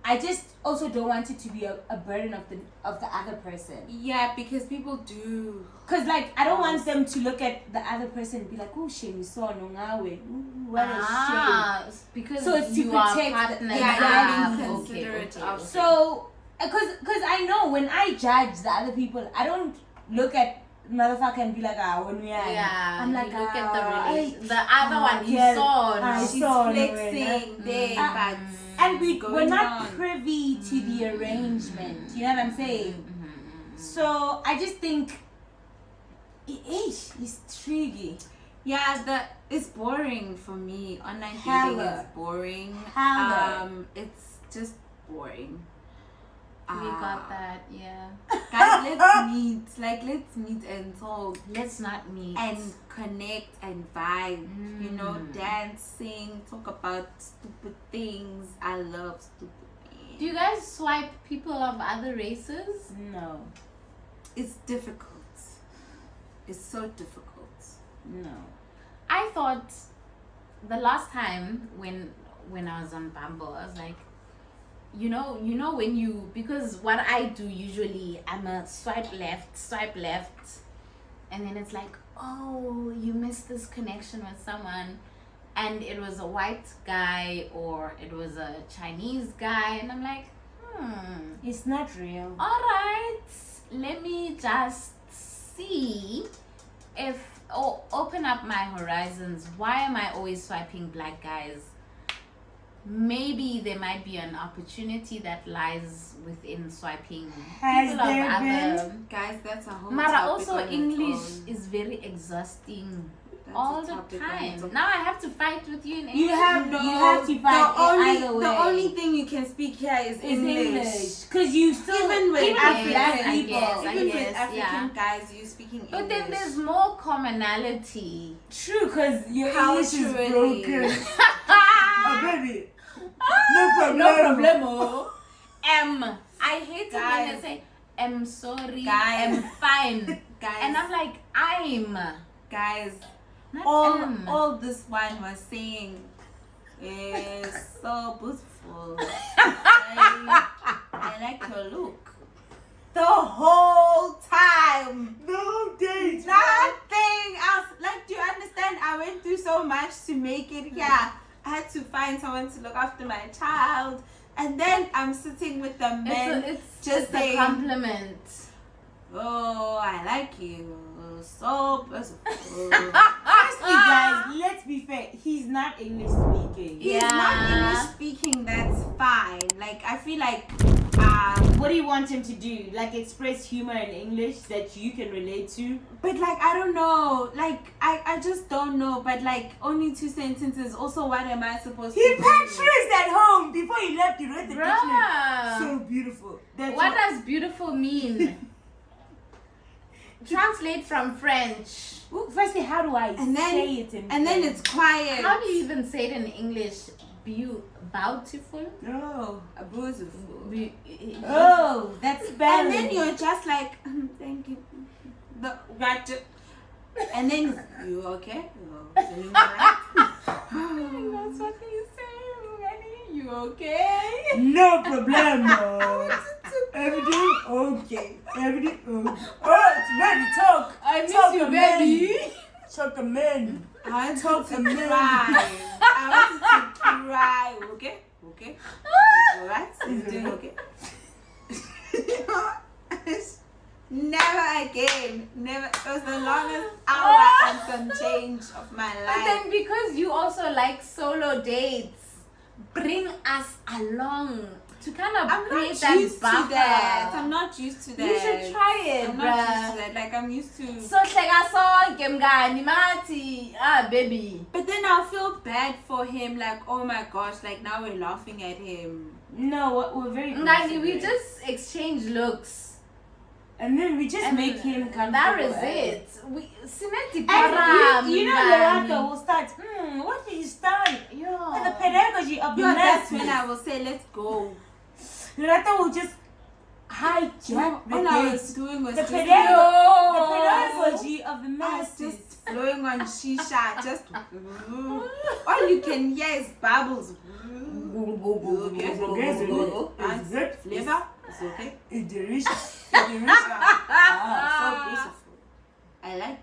S2: I just also don't want it to be a burden of the other person.
S3: Yeah, because people do.
S2: Cause like I don't want them to look at the other person and be like, oh shame, so no ngawe. What a shame.
S1: Because
S2: So it's to
S1: you are
S2: protect
S1: partner.
S3: Yeah,
S2: being
S3: considerate of.
S2: So cause I know when I judge the other people, I don't look at motherfucker and be like, when we are.
S1: Yeah,
S2: I'm like,
S1: you look at the relation. The other
S2: ah,
S1: one you
S2: yeah,
S1: saw.
S2: I
S1: No.
S3: She's
S2: saw
S3: flexing there, but
S2: and we're not
S3: on.
S2: privy to the arrangement. You know what I'm saying? So I just think it's tricky.
S3: Yeah, it's boring for me. Online dating
S2: Hella.
S3: is boring.
S2: Hella.
S3: It's just boring.
S1: We got that, yeah.
S3: Guys, let's meet and talk
S1: Let's not meet.
S3: and connect and vibe. You know, dancing, talk about stupid things. I love stupid things.
S1: Do you guys swipe people of other races?
S2: No.
S3: It's difficult. It's so difficult.
S2: No.
S1: I thought the last time when I was on Bumble, I was like, you know when you, because what I do usually, I'm a swipe left, and then it's like, oh, you missed this connection with someone, and it was a white guy or it was a Chinese guy, and I'm like,
S2: It's not real.
S1: all right, let me just see if open up my horizons. Why am I always swiping black guys? Maybe there might be an opportunity that lies within swiping
S2: Has
S1: people of
S2: there
S1: other.
S3: Guys, that's a whole
S1: Mara,
S3: topic
S1: also
S3: on its
S1: English
S3: own.
S1: is very exhausting
S3: That's
S1: all
S3: a
S1: the
S3: topic on its
S1: time.
S3: own.
S1: Now I have to fight with you in English.
S2: You have to fight either way.
S3: The only thing you can speak here is
S2: It's
S3: English.
S2: because you still
S3: Even with
S2: African
S3: African
S2: people.
S1: I
S3: Even with
S1: guess,
S3: African
S1: yeah.
S3: guys, you speaking English.
S1: But then there's more commonality.
S2: True, because your English is
S3: Culturally.
S2: broken. Oh, baby. No problem.
S1: No problemo. I hate it when
S3: Guys.
S1: they say, I'm sorry,
S3: Guys.
S1: I'm fine.
S3: Guys,
S1: And I'm like, I'm.
S3: Guys,
S1: Not M.
S3: all this one was saying is so beautiful. I like your look. The whole time.
S2: No date.
S3: Nothing else. Like, do you understand? I went through so much to make it here. I had to find someone to look after my child. And then I'm sitting with the men
S1: It's
S3: just
S1: a
S3: saying,
S1: compliment.
S3: oh, I like you. So beautiful.
S2: Honestly, guys, let's be fair. He's not English speaking.
S3: He's not English speaking, that's fine. Like, I feel like
S2: What do you want him to do? Like express humor in English that you can relate to?
S3: but like, I don't know. Like, I just don't know. But like, only 2 sentences. Also, what am I supposed
S2: He
S3: to do?
S2: pictures at home before he left. He read the dictionary.
S1: Bruh.
S2: So beautiful. That's
S1: What does beautiful mean? Translate from French.
S2: Firstly, how do I
S3: And then-
S2: say it in
S3: And then
S2: French?
S3: it's quiet.
S1: How do you even say it in English? Bountiful?
S2: No.
S3: Beautiful.
S2: Oh, that's bad.
S3: And then you're just like, thank you. Gotcha. And then, you okay? You're feeling alright?
S1: That's what he said. You okay?
S2: No problemo. Everything okay. Everything okay. Oh, it's ready. Talk.
S1: I miss
S2: Talk
S1: you,
S2: a
S1: baby.
S2: man. Talk a man.
S3: I wanted
S2: Talk
S3: to
S2: a man.
S3: cry. I wanted to cry. Okay? Okay? It's alright? It's doing okay? Never again. Never. It was the longest hour and some change of my
S1: But
S3: life.
S1: then because you also like solo dates, bring us along to kind of
S3: I'm
S1: create
S3: not
S1: that
S3: used
S1: buffer.
S3: to that. I'm not used to that.
S1: You should try it,
S3: I'm not used to
S1: bruh.
S3: that. Like, I'm used to.
S1: So hleka sonke mngani mathi baby.
S3: But then I'll feel bad for him. Like, oh my gosh, like now we're laughing at him.
S2: No, we're very
S1: Ngani, we
S2: considerate.
S1: just exchange looks.
S2: And then we just make him comfortable.
S1: That is it. We sineti
S2: And you know, Loretta
S1: mngani.
S2: will start, what is his style?
S1: Yo.
S2: And the pedagogy of the
S3: Yeah, that's
S2: message.
S3: when I will say, let's go.
S2: Loretta will just hijack the
S3: All I
S2: date.
S3: was doing was
S2: The
S3: just
S2: pedagogy of the
S3: I was
S2: masses.
S3: just blowing on shisha, just all you can hear is bubbles.
S2: It's good.
S3: Flavor, it's okay.
S2: It's delicious. It's delicious.
S3: So beautiful. I like.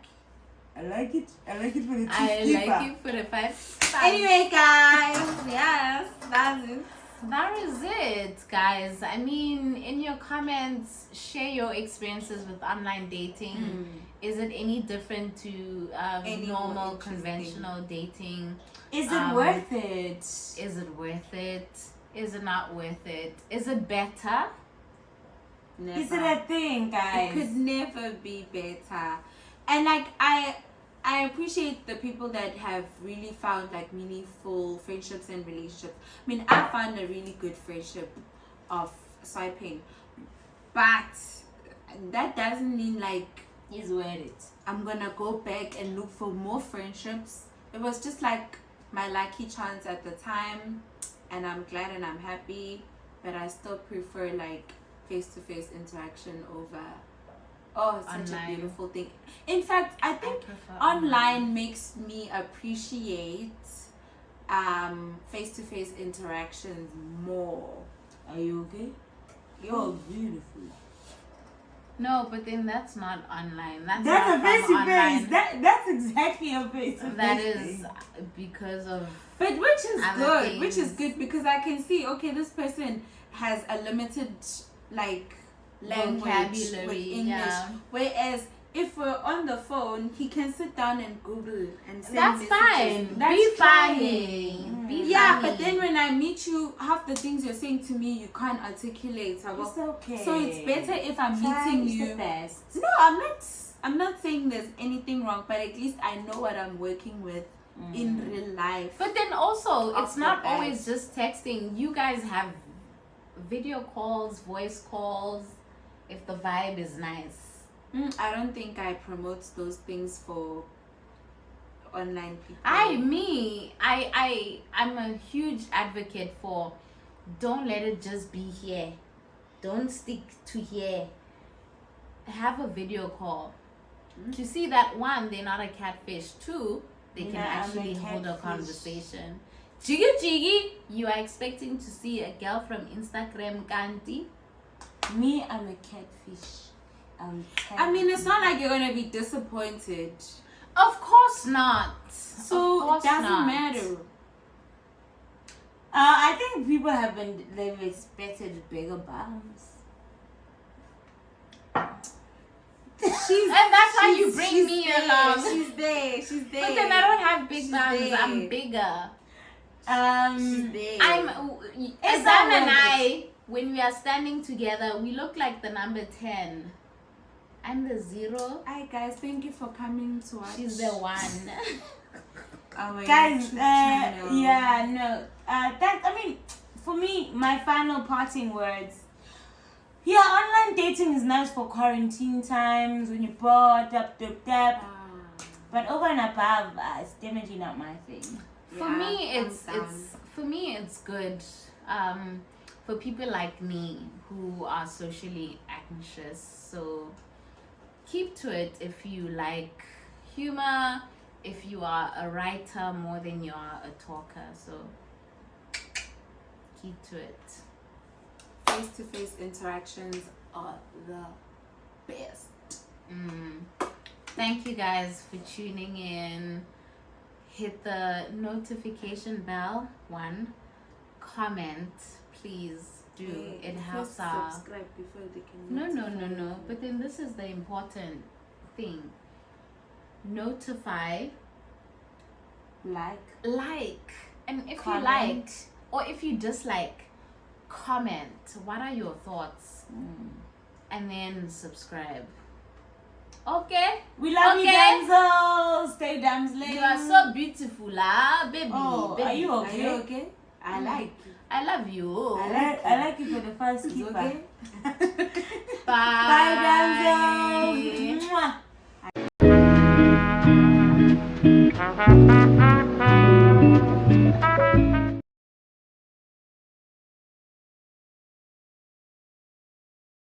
S2: I like it. I like it for the
S1: I
S2: cheese
S1: like it for the 5 stars.
S3: Anyway, guys, yes, that's it.
S1: That is it, guys. I mean, in your comments, share your experiences with online dating. Is it any different to
S3: Any
S1: normal,
S3: more interesting?
S1: conventional dating?
S2: Is it worth it?
S1: Is it worth it? Is it not worth it? Is it better?
S3: Never.
S2: Is it a thing,
S3: It
S2: guys?
S3: could never be better. And like I appreciate the people that have really found like meaningful friendships and relationships. I mean, I found a really good friendship of swiping, but that doesn't mean like
S2: Is worth it.
S3: I'm gonna go back and look for more friendships. It was just like my lucky chance at the time, and I'm glad and I'm happy, but I still prefer like face-to-face interaction over it's such a
S1: Online.
S3: beautiful thing. In fact, I think
S1: prefer
S3: online makes me appreciate face-to-face interactions more.
S2: Are you okay? You're beautiful.
S1: No, but then that's not online. That's
S2: That's
S1: not
S2: a
S1: from
S2: face to
S1: online.
S2: face. That's exactly a face to face.
S1: That is because of
S3: But which is
S1: Other
S3: good, which is
S1: things.
S3: good because I can see, okay, this person has a limited like language
S1: Vocabulary,
S3: with English.
S1: yeah.
S3: Whereas if we're on the phone, he can sit down and Google and send
S1: that's
S3: messages.
S1: fine.
S2: That's
S1: Be
S2: fine.
S1: funny. Be
S3: Yeah,
S1: funny.
S3: but then when I meet you, half the things you're saying to me you can't articulate.
S2: It's okay.
S3: So it's better if I'm
S2: Try
S3: meeting
S2: is
S3: you.
S2: the best.
S3: No, I'm not saying there's anything wrong, but at least I know what I'm working with in real life.
S1: But then also,
S3: Off
S1: it's
S3: the
S1: not
S3: bat.
S1: always just texting. You guys have video calls, voice calls, if the vibe is nice.
S3: I don't think I promote those things for online people.
S1: I'm a huge advocate for don't let it just be here. Don't stick to here. Have a video call. to see that one, they're not a catfish. Two, they can
S2: Yeah, I'm a
S1: actually hold a
S2: catfish.
S1: conversation. Jiggy Jiggy, you are expecting to see a girl from Instagram, Kanti.
S2: Me, I'm a catfish.
S3: I mean, it's not like you're gonna be disappointed.
S1: Of course not.
S3: So
S1: Of course
S3: it doesn't
S1: not.
S3: matter.
S2: I think people they've expected bigger bums.
S1: And that's why you bring
S3: she's
S1: me
S3: there,
S1: along.
S3: She's there. She's there.
S1: But then I don't have big
S3: She's
S1: bums.
S3: there.
S1: I'm bigger.
S3: She's there.
S1: Azam and I, when we are standing together, we look like the number 10. I'm the 0.
S3: Hi guys, thank you for coming to watch.
S1: She's the 1.
S3: Our
S2: Guys,
S3: YouTube channel.
S2: yeah, no. For me, my final parting words. Yeah, online dating is nice for quarantine times when you're bored, but over and above, it's definitely not my thing.
S1: For me, it's good. For people like me who are socially anxious, so keep to it if you like humor, if you are a writer more than you are a talker, so keep to it.
S3: Face-to-face interactions are the best.
S1: Thank you guys for tuning in. Hit the notification bell. 1, comment, please do. It helps our.
S3: Subscribe before they can.
S1: No. But then this is the important thing. Notify, like, and if
S2: Comment.
S1: you like or if you dislike, comment. What are your thoughts? And then subscribe. Okay.
S2: We love you,
S1: Okay.
S2: Damsels. Stay damsling.
S1: You are so beautiful, baby.
S2: Oh,
S1: baby.
S2: are you
S3: Are
S2: okay?
S3: you okay? I like you.
S1: I love you.
S2: I like you for the first
S3: It's
S2: keeper.
S3: okay.
S1: Bye.
S2: Bye, Damsels.